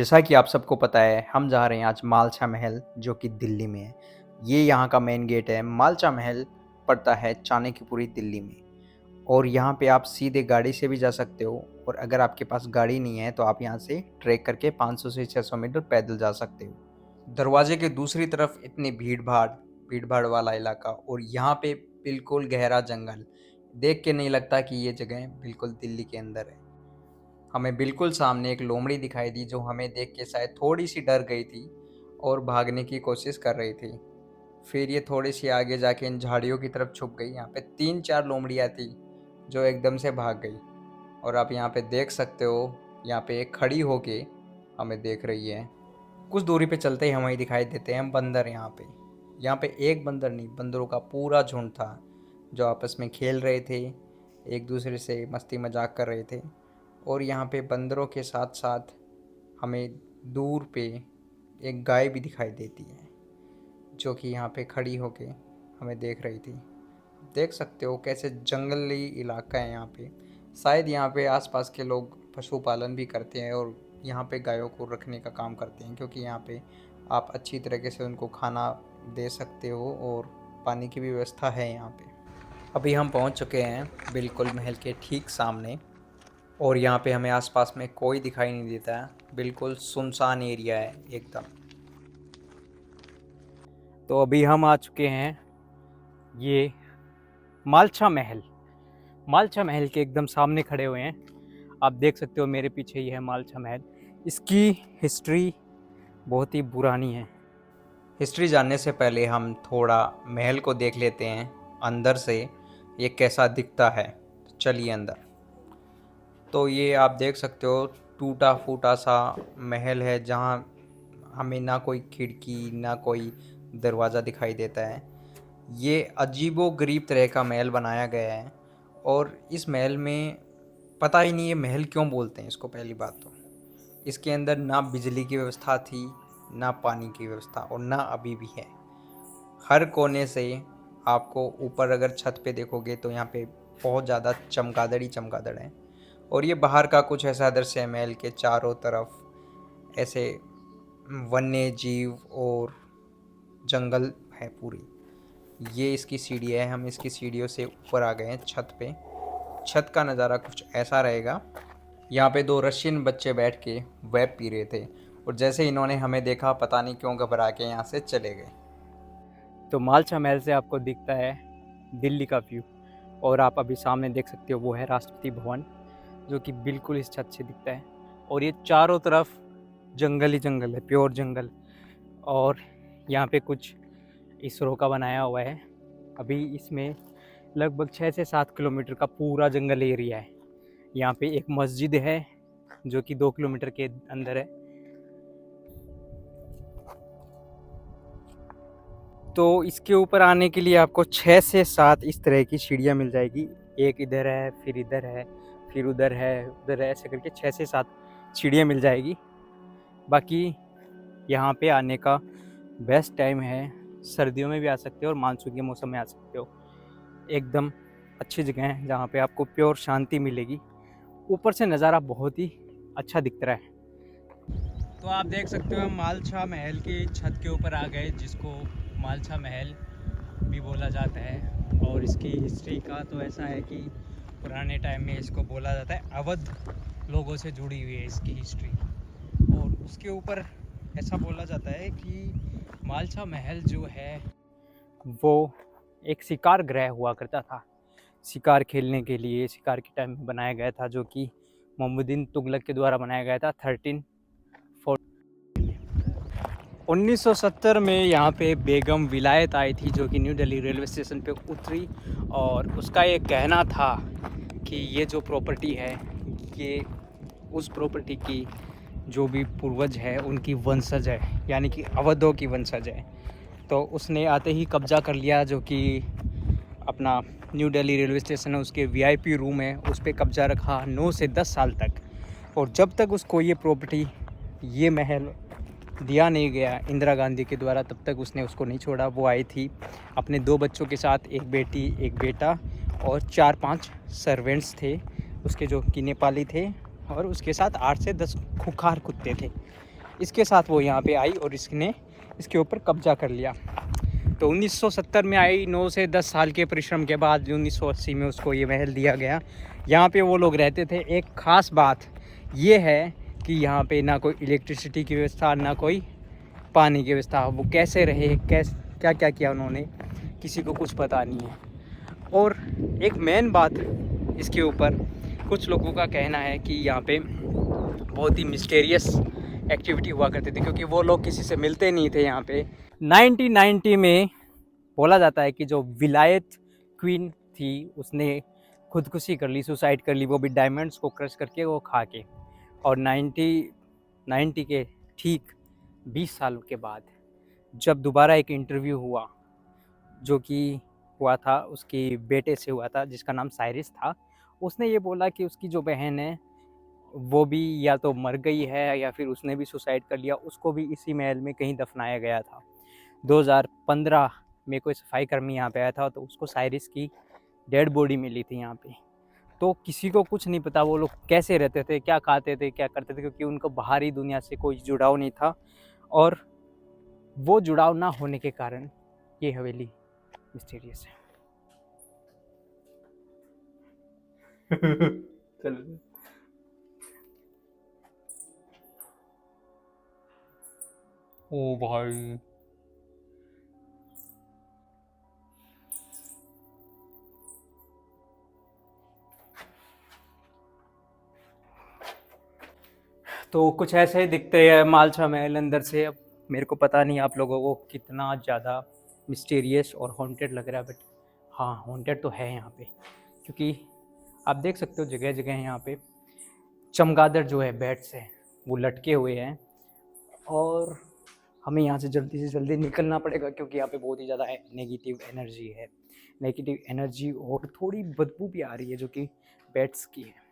जैसा कि आप सबको पता है, हम जा रहे हैं आज मालछा महल जो कि दिल्ली में है। ये यहाँ का मेन गेट है। मालछा महल पड़ता है चाणक्यपुरी दिल्ली में और यहाँ पे आप सीधे गाड़ी से भी जा सकते हो और अगर आपके पास गाड़ी नहीं है तो आप यहाँ से ट्रैक करके 500 से 600 मीटर पैदल जा सकते हो। दरवाजे के दूसरी तरफ इतनी भीड़ भाड़ वाला इलाका और यहाँ पे बिल्कुल गहरा जंगल। देख के नहीं लगता कि ये जगह बिल्कुल दिल्ली के अंदर है। हमें बिल्कुल सामने एक लोमड़ी दिखाई दी जो हमें देख के शायद थोड़ी सी डर गई थी और भागने की कोशिश कर रही थी। फिर ये थोड़ी सी आगे जाके इन झाड़ियों की तरफ छुप गई। यहाँ पे 3-4 लोमड़ियाँ थी जो एकदम से भाग गई और आप यहाँ पे देख सकते हो, यहाँ पे एक खड़ी होके हमें देख रही है। कुछ दूरी पे चलते ही हमें दिखाई देते हैं बंदर। यहाँ पे एक बंदर नहीं, बंदरों का पूरा झुंड था जो आपस में खेल रहे थे, एक दूसरे से मस्ती मजाक कर रहे थे। और यहाँ पे बंदरों के साथ साथ हमें दूर पे एक गाय भी दिखाई देती है जो कि यहाँ पे खड़ी होके हमें देख रही थी। देख सकते हो कैसे जंगली इलाका है यहाँ पे। शायद यहाँ पे आसपास के लोग पशुपालन भी करते हैं और यहाँ पे गायों को रखने का काम करते हैं, क्योंकि यहाँ पे आप अच्छी तरीके से उनको खाना दे सकते हो और पानी की भी व्यवस्था है यहाँ पे। अभी हम पहुँच चुके हैं बिल्कुल महल के ठीक सामने और यहाँ पे हमें आसपास में कोई दिखाई नहीं देता है। बिल्कुल सुनसान एरिया है एकदम। तो अभी हम आ चुके हैं ये मालछा महल के एकदम सामने खड़े हुए हैं। आप देख सकते हो मेरे पीछे ये है मालछा महल। इसकी हिस्ट्री बहुत ही पुरानी है। हिस्ट्री जानने से पहले हम थोड़ा महल को देख लेते हैं अंदर से, ये कैसा दिखता है। तो चलिए अंदर। तो ये आप देख सकते हो टूटा फूटा सा महल है जहाँ हमें ना कोई खिड़की ना कोई दरवाज़ा दिखाई देता है। ये अजीबो गरीब तरह का महल बनाया गया है और इस महल में पता ही नहीं ये महल क्यों बोलते हैं इसको। पहली बात तो इसके अंदर ना बिजली की व्यवस्था थी, ना पानी की व्यवस्था, और ना अभी भी है। हर कोने से आपको ऊपर अगर छत पे देखोगे तो यहाँ पे बहुत ज़्यादा चमगादड़ ही चमगादड़ है। और ये बाहर का कुछ ऐसा दृश्य है, महल के चारों तरफ ऐसे वन्य जीव और जंगल है पूरी। ये इसकी सीढ़ी है, हम इसकी सीढ़ियों से ऊपर आ गए हैं छत पे। छत का नज़ारा कुछ ऐसा रहेगा। यहाँ पे 2 रशियन बच्चे बैठ के वेब पी रहे थे और जैसे इन्होंने हमें देखा पता नहीं क्यों घबरा के यहाँ से चले गए। तो मालछा महल से आपको दिखता है दिल्ली का व्यू और आप अभी सामने देख सकते हो वो है राष्ट्रपति भवन जो कि बिल्कुल इस छत से दिखता है। और ये चारों तरफ जंगल ही जंगल है, प्योर जंगल। और यहाँ पे कुछ इसरो का बनाया हुआ है। अभी इसमें लगभग 6 से 7 किलोमीटर का पूरा जंगल एरिया है। यहाँ पे एक मस्जिद है जो कि 2 किलोमीटर के अंदर है। तो इसके ऊपर आने के लिए आपको 6 से 7 इस तरह की सीढ़ियाँ मिल जाएगी। एक इधर है, फिर इधर है, फिर उधर है, उधर है, ऐसे करके 6 से 7 सीढ़ियाँ मिल जाएगी। बाकी यहाँ पे आने का बेस्ट टाइम है, सर्दियों में भी आ सकते हो और मानसून के मौसम में आ सकते हो। एकदम अच्छी जगह है जहाँ पे आपको प्योर शांति मिलेगी। ऊपर से नज़ारा बहुत ही अच्छा दिख रहा है। तो आप देख सकते हो हम मालछा महल की छत के ऊपर आ गए, जिसको मालछा महल भी बोला जाता है। और इसकी हिस्ट्री का तो ऐसा है कि पुराने टाइम में इसको बोला जाता है अवध लोगों से जुड़ी हुई है इसकी हिस्ट्री। और उसके ऊपर ऐसा बोला जाता है कि मालछा महल जो है वो एक शिकार गृह हुआ करता था। शिकार खेलने के लिए शिकार के टाइम में बनाया गया था, जो कि मोहम्मदीन तुगलक के द्वारा बनाया गया था 1970 में। यहाँ पे बेगम विलायत आई थी जो कि न्यू दिल्ली रेलवे स्टेशन पे उतरी और उसका ये कहना था कि ये जो प्रॉपर्टी है ये उस प्रॉपर्टी की जो भी पूर्वज है उनकी वंशज है, यानी कि अवधों की वंशज है। तो उसने आते ही कब्जा कर लिया, जो कि अपना न्यू दिल्ली रेलवे स्टेशन है उसके वीआईपी रूम है उस पर कब्जा रखा 9 से 10 साल तक। और जब तक उसको ये प्रॉपर्टी, ये महल दिया नहीं गया इंदिरा गांधी के द्वारा, तब तक उसने उसको नहीं छोड़ा। वो आई थी अपने 2 बच्चों के साथ, एक बेटी एक बेटा, और 4-5 सर्वेंट्स थे उसके जो कि नेपाली थे, और उसके साथ 8 से 10 खुखार कुत्ते थे। इसके साथ वो यहाँ पे आई और इसने इसके ऊपर कब्जा कर लिया। तो 1970 में आई, 9 से 10 साल के परिश्रम के बाद 1980 में उसको ये महल दिया गया। यहाँ पे वो लोग रहते थे। एक ख़ास बात ये है कि यहाँ पे ना कोई इलेक्ट्रिसिटी की व्यवस्था, ना कोई पानी की व्यवस्था। वो कैसे रहे, क्या क्या किया उन्होंने, किसी को कुछ पता नहीं है। और एक मेन बात इसके ऊपर, कुछ लोगों का कहना है कि यहाँ पे बहुत ही मिस्टीरियस एक्टिविटी हुआ करती थी, क्योंकि वो लोग किसी से मिलते नहीं थे यहाँ पे। 1990 में बोला जाता है कि जो विलायत क्वीन थी उसने खुदकुशी कर ली, सुसाइड कर ली, वो भी डायमंड्स को क्रश करके, वो खा के। और 90 के ठीक 20 साल के बाद जब दोबारा एक इंटरव्यू हुआ, जो कि हुआ था उसके बेटे से हुआ था, जिसका नाम साइरिस था, उसने ये बोला कि उसकी जो बहन है वो भी या तो मर गई है या फिर उसने भी सुसाइड कर लिया। उसको भी इसी महल में कहीं दफनाया गया था। 2015 में कोई सफाई कर्मी यहाँ पे आया था, तो उसको साइरिस की डेड बॉडी मिली थी यहाँ पे। तो किसी को कुछ नहीं पता वो लोग कैसे रहते थे, क्या खाते थे, क्या करते थे, क्योंकि उनको बाहरी दुनिया से कोई जुड़ाव नहीं था। और वो जुड़ाव ना होने के कारण ये हवेली मिस्टीरियस है। चलो। ओ भाई, तो कुछ ऐसे ही दिखते हैं मालछा महल अंदर से। अब मेरे को पता नहीं आप लोगों को कितना ज़्यादा मिस्टीरियस और हॉन्टेड लग रहा है, बट हाँ, हॉन्टेड तो है यहाँ पे। क्योंकि आप देख सकते हो जगह जगह यहाँ पे चमगादड़ जो है, बैट्स हैं, वो लटके हुए हैं। और हमें यहाँ से जल्दी निकलना पड़ेगा, क्योंकि यहाँ पे बहुत ही ज़्यादा नेगेटिव एनर्जी है। नेगेटिव एनर्जी और थोड़ी बदबू भी आ रही है, जो कि बैट्स की है।